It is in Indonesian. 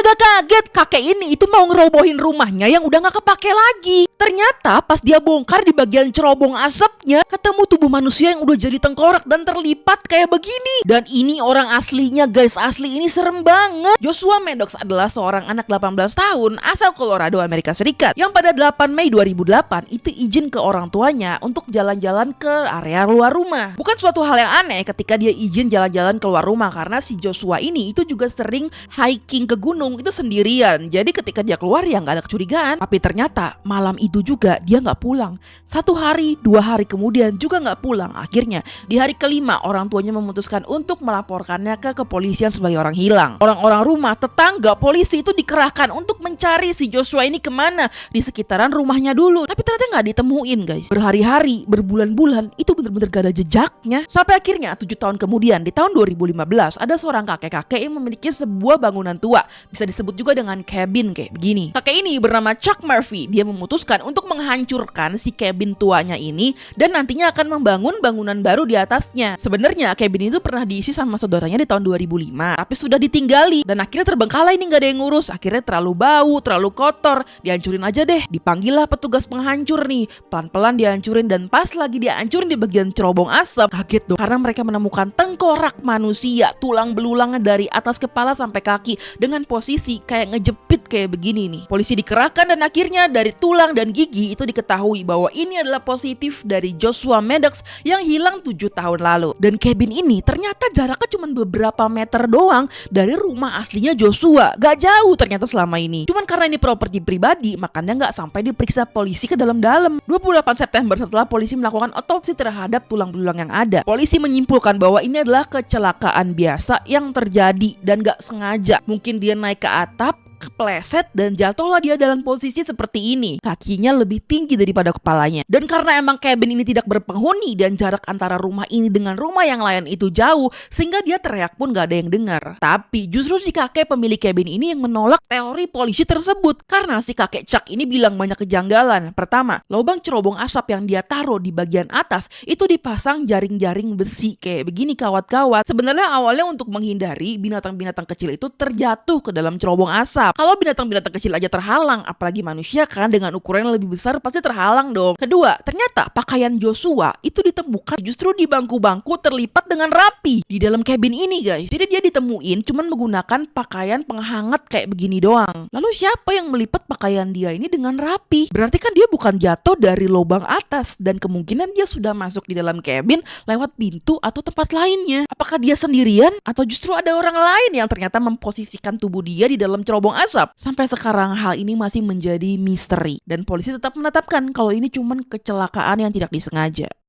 agak kaget, kakek ini itu mau ngerobohin rumahnya yang udah gak kepake lagi. Ternyata pas dia bongkar di bagian cerobong asapnya, ketemu tubuh manusia yang udah jadi tengkorak dan terlipat kayak begini. Dan ini orang aslinya guys, asli ini serem banget. Joshua Maddox adalah seorang anak 18 tahun asal Colorado, Amerika Serikat, yang pada 8 Mei 2008 itu izin ke orang tuanya untuk jalan-jalan ke area luar rumah. Bukan suatu hal yang aneh ketika dia izin jalan-jalan keluar rumah, karena si Joshua ini itu juga sering hiking ke gunung itu sendirian. Jadi ketika dia keluar ya nggak ada kecurigaan. Tapi ternyata malam itu juga dia nggak pulang. 1 hari, 2 hari kemudian juga nggak pulang. Akhirnya di hari kelima orang tuanya memutuskan untuk melaporkannya ke kepolisian sebagai orang hilang. Orang-orang rumah, tetangga, polisi itu dikerahkan untuk mencari si Joshua ini kemana di sekitaran rumahnya dulu. Tapi ternyata nggak ditemuin guys. Berhari-hari, berbulan-bulan itu bener-bener gak ada jejaknya. Sampai akhirnya 7 tahun kemudian di tahun 2015 ada seorang kakek-kakek yang memiliki sebuah bangunan tua, bisa disebut juga dengan cabin kayak begini. Kakek ini bernama Chuck Murphy. Dia memutuskan untuk menghancurkan si cabin tuanya ini dan nantinya akan membangun bangunan baru di atasnya. Sebenarnya cabin itu pernah diisi sama saudaranya di tahun 2005, tapi sudah ditinggali dan akhirnya terbengkalai, ini gak ada yang ngurus. Akhirnya terlalu bau, terlalu kotor, dihancurin aja deh. Dipanggil lah petugas penghancur nih, pelan-pelan dihancurin. Dan pas lagi dihancurin di bagian cerobong asap, kaget dong karena mereka menemukan tengkorak manusia, tulang belulangnya dari atas kepala sampai kaki dengan posisi kayak ngejepit kayak begini nih. Polisi dikerahkan dan akhirnya dari tulang dan gigi itu diketahui bahwa ini adalah positif dari Joshua Maddox yang hilang 7 tahun lalu. Dan cabin ini ternyata jaraknya cuma beberapa meter doang dari rumah aslinya Joshua. Gak jauh ternyata selama ini. Cuman karena ini properti pribadi, makanya gak sampai diperiksa polisi ke dalam-dalam. 28 September setelah polisi melakukan otopsi terhadap tulang belulang yang ada, polisi menyimpulkan bahwa ini adalah kecelakaan biasa yang terjadi dan gak sengaja. Mungkin dia naik ke atap, kepleset dan jatuhlah dia dalam posisi seperti ini. Kakinya lebih tinggi daripada kepalanya. Dan karena emang cabin ini tidak berpenghuni dan jarak antara rumah ini dengan rumah yang lain itu jauh, sehingga dia teriak pun gak ada yang dengar. Tapi justru si kakek pemilik cabin ini yang menolak teori polisi tersebut. Karena si kakek Chuck ini bilang banyak kejanggalan. Pertama, lubang cerobong asap yang dia taruh di bagian atas itu dipasang jaring-jaring besi kayak begini kawat-kawat. Sebenarnya awalnya untuk menghindari binatang-binatang kecil itu terjatuh ke dalam cerobong asap. Kalau binatang-binatang kecil aja terhalang, apalagi manusia kan dengan ukuran yang lebih besar pasti terhalang dong. Kedua, ternyata pakaian Joshua itu ditemukan justru di bangku-bangku terlipat dengan rapi di dalam cabin ini guys. Jadi dia ditemuin cuman menggunakan pakaian penghangat kayak begini doang. Lalu siapa yang melipat pakaian dia ini dengan rapi? Berarti kan dia bukan jatuh dari lubang atas dan kemungkinan dia sudah masuk di dalam cabin lewat pintu atau tempat lainnya. Apakah dia sendirian atau justru ada orang lain yang ternyata memposisikan tubuh dia di dalam cerobong asap? Sampai sekarang hal ini masih menjadi misteri dan polisi tetap menetapkan kalau ini cuma kecelakaan yang tidak disengaja.